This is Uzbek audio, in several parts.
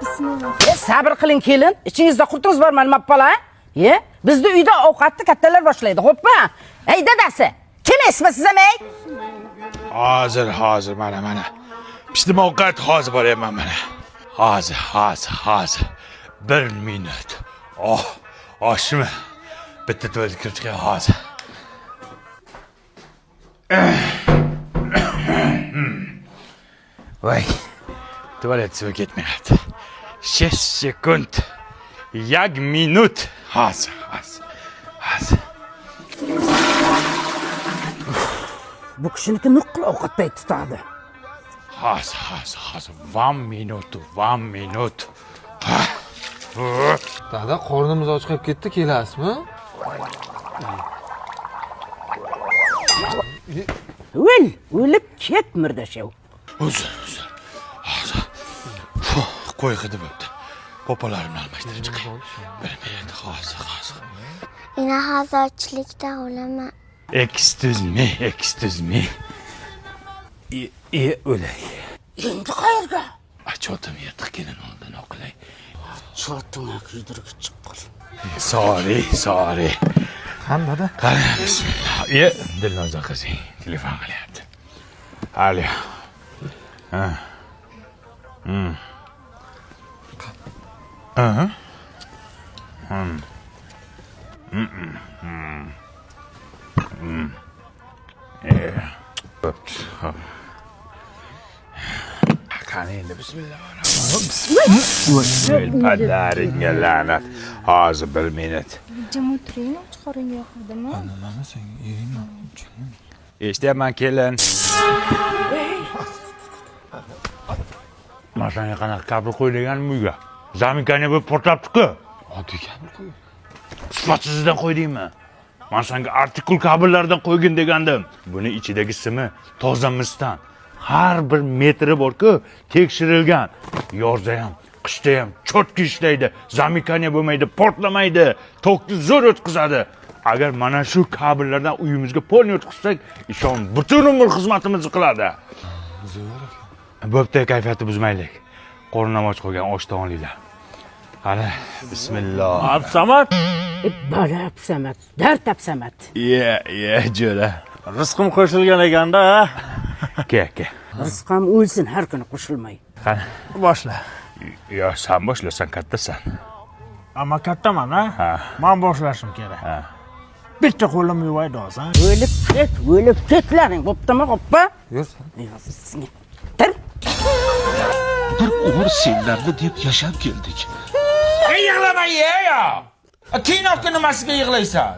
Bismillah. Sabr qiling kelin. Ichingizda qurtimiz bormi nima bola? Bizda uyda ovqatni kattalar boshlaydi, xo'pmi? Ey dadasi, kim esmisiz amay? Hozir mana. Pishdim ovqat hozir boryapman mana. Hozir. 1 minut. Oshmi? Bitta tuvalet kirib chiqay hozir. Voy. Tuvalet suvi ketmayapti. 6 sekund. 1 minut. Hozir. Bu kishiniki nuqul ovqat payti tutadi. Hozir. 1 minut. Dada, qornimiz ochqab ketdi, kelasizmi? O'lib ket murdashav. Uzr. Hozir. Qo'y hidi bo'pti. Popolarimni almashtirib chiqay. 1 minut hozir. Ina hozirchilikda o'laman. Excuse me. O'lay. Endi qayerga? Achotim yirtiq kelin oldin o'qilay. Cho'tinga kiydirib chiqqan. Sorry. Qani dada? Qani, bismillah. Dilnoza qizing telefon qilyapti. Alo. Qani endi bismillahirrohmanirrohim. Padaringga la'nat. Hozir 1 minut. Jim o'tiring, och qorin yo'qdimi? Nima sen yeymi? Eshityapman kelin. Masanga qanaqa kabel qo'yilganmi uyga? Zaminkani bo'lib portlabdi-ku. Oddiy kabel qo'y. Sifatsizdan qo'ydingmi? Men senga artikul kabellardan qo'ygin degandim. Buni ichidagi simi toza misdan. Har bir metri bor-ku, tekshirilgan. Yozda ham, qishda ham cho'tki ishlaydi. Zaminkani bo'lmaydi, portlamaydi, tokni zo'r o'tkazadi. Agar mana shu kabellardan uyimizga polni o'tkazsak, ishon butun umr xizmatimizni qiladi. Bo'pti, kayfiyatni buzmaylik. Qornim och qolgan osh taomlaylar. Qani, bismillah. Absamat? Bola Absamat, dard Absamat. Jo'ra. Rizqim qo'shilgan ekanda, ha? Ke. Rizqam o'lsin har kuni qo'shilmay. Qani, Boshla. yo sen boshlasan, kattasan. Ammo kattaman, ha? Men boshlashim kerak. Bitta qo'lim yuvaydi hozir. O'lib ketlaring, bo'ptimi, xo'pmi? Yursin. Sizga. Tir. Bir umr senlarni deb yashab keldik. Yig'lama ya. Kinoga nimasiga yig'laysan?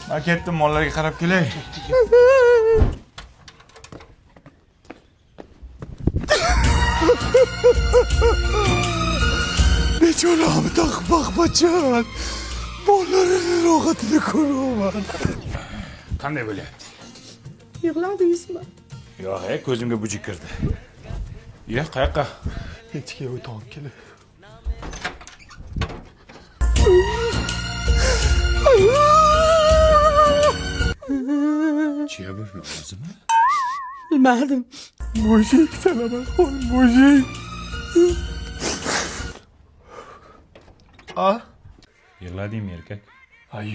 Men ketdim, mollarga qarab kelay. Bechoramni taqbaqbachan. Mollarini rohatini ko'raman. Qanday bo'lyapti? Yig'ladingizmi? Yo'q, ko'zimga bujik kirdi. Qayoqqa? Ichga o'tib kelib. Chiya bo'lmi o'zimi? Bilmadim. Mujik salaman, mujik. Yig'ladingmi erkak?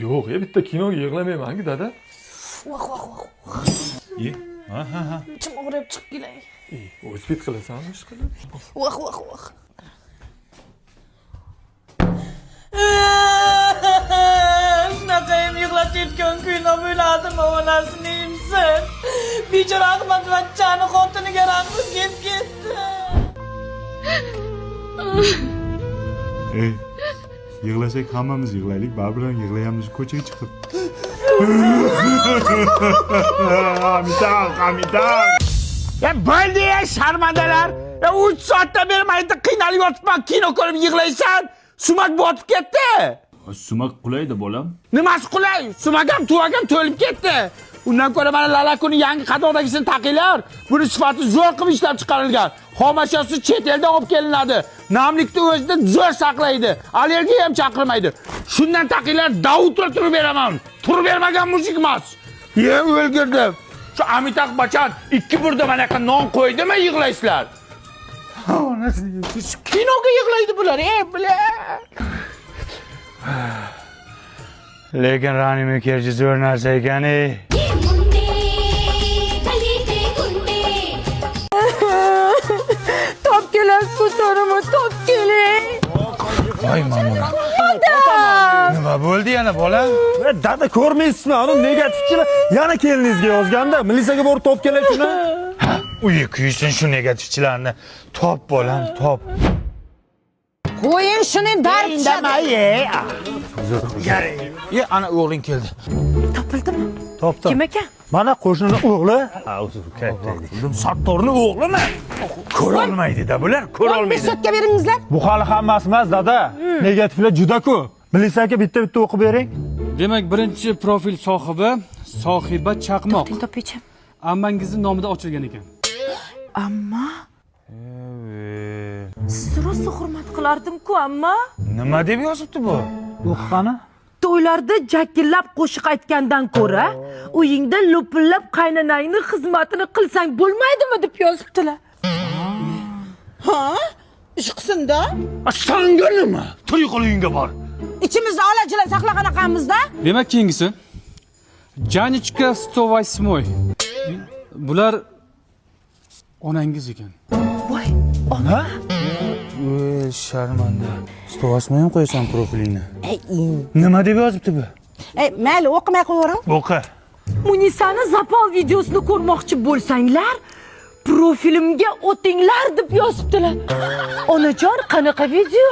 Yo'q, bitta kinoga yig'lamayman-ku dada. Ha. Ichim og'rib chiqib kelay. O'zbek qilasanmi ish qilib? Voh. Shunaqayam yig'latayotgan kuylar bo'ladimi, onasini imsin. Bechora Ahmadvachchani xotiniga rangi kelib ketdi. Yig'lasak hammamiz yig'laylik, baribir yig'layamiz ko'chaga chiqib. Amitan. Ya bo'ldi sharmandalar. 3 soatdan beri mayda qiynalib yotibman, kino ko'rib yig'laysan. Sumak botib ketdi. Sumak qulaydi bolam. Nimasi qulay? Sumak ham tuvagam to'lib ketdi. Undan ko'ra mana Lalakuni yangi qadoqdagisini taqinglar. Buni sifati zo'r qilib ishlab chiqarilgan. Xomashyosi chet eldan olib kelinadi. Namlikni o'zida zo'r saqlaydi. Allergiya ham chaqirmaydi. Shundan taqinglar, Davud turib beraman. Turib bermagan mujik emas. O'lgirdim. Shu Amitabh Bachchan 2 burda mana yoqqa non qo'ydimi yig'laysizlar? Kinoga yig'laydi bular, bular. Lekin Rani Mukerji zo'r narsa ekan-ey. Top kelar ko'taraman, top keling. Voy mamona. Nima bo'ldi yana bolam? Dada ko'rmaysizmi? Ani negativchilar yana keliningizga yozganda, militsiyaga borib top kelar shuni. Uyi kuysin shu negativchilarni. Top bolam, top. Qo'ying shuni darib Indamay. Ye, ana o'g'ling keldi. Topildimi? Topdim. Kim ekan? Mana qo'shnining o'g'li. O'zim Sattorning o'g'limi? Ko'ra olmaydi-da bular, ko'ra olmaydi. Sotga beringizlar. Bu hali hammasi emas, dada. Negativlar juda ko'p. Militsiyaga bitta-bitta o'qib bering. Demak, birinchi profil sohibi Sohiba Chaqmoq. Topaychi. Ammangizning nomida ochilgan ekan. Amma? Sizni rosa hurmat qilardim-ku, amma. Nima deb yozibdi bu? O'qigani? To'ylarda jakillab qo'shiq aytgandan ko'ra, uyingda lo'pillab qaynonangning xizmatini qilsang bo'lmaydimi deb yozibdilar. Ish qilsin-da. Senga nima? Tur yo'qol uyingga bor. İçimizde alachilar saqlagan ekanmiz-da. Demak, keyingisi Janichka 108. Bular onangiz ekan. Voy, Sharmanda. Stovasmay ham qo'yasan profilingni. Nima deb yozibdi bu? Mayli, o'qimay qo'yavering. O'qi. Munisani zapal videosini ko'rmoqchi bo'lsanglar, profilimga o'tinglar deb yozibdilar. Onajon, qanaqa video?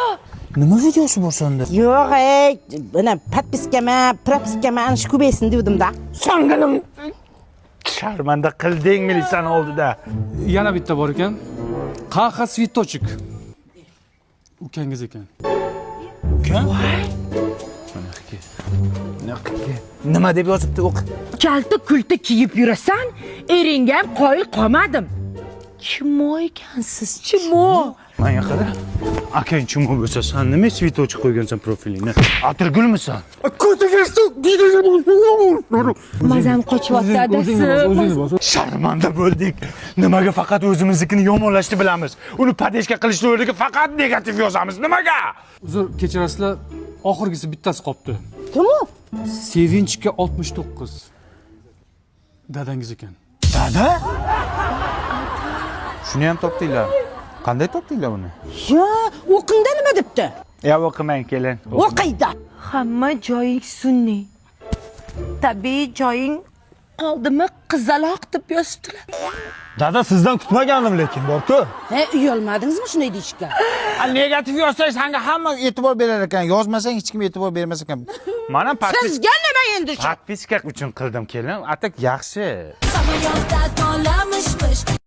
Nima videosi bor senda? Yo'q, buni podpiskama, propiskama anish ko'paysin devdim-da. Sanganim. Sharmanda qilding militsiyani oldida. Yana bitta bor ekan. Qaqa Svitochik. Ukangiz ekan. Nima deb yozibdi o'qi? Kalta kulta kiyib yurasan, eringga ham qoyil qolmadim. Kim ekansiz? Chimo? Menga qara. Akang chimo bo'lsa, sen nima svitochik qo'ygansan profilingni? Atirgulmisan? Mazam qochyapti adasi. Sharmanda bo'ldik. Nimaga faqat o'zimiznikini yomonlashni bilamiz? Uni padeshka qilishni o'rniga faqat negativ yozamiz. Nimaga? Uzr, kechirasizlar, oxirgisi bittasi qolibdi. Kim u? Sevinchga 69. Dadangiz ekan. Dada? Shuni ham topdinglar. Qanday topdinglar uni? Yo, o'qingda nima debdi? Ya o'qimang kelin. O'qiydi. Hamma joying sunniy. Tabiiy joying qoldimi qizaloq deb yozibdilar. Dada sizdan kutmagandim lekin bor-ku. Uyalmadingizmi shunday deyishga? Negativ yozsang senga hamma e'tibor berar ekan, yozmasang hech kim e'tibor bermas ekan. Mana Sizga nima endi shu? podpiska uchun qildim kelin. Atak yaxshi. Samolyotda to'lamışmış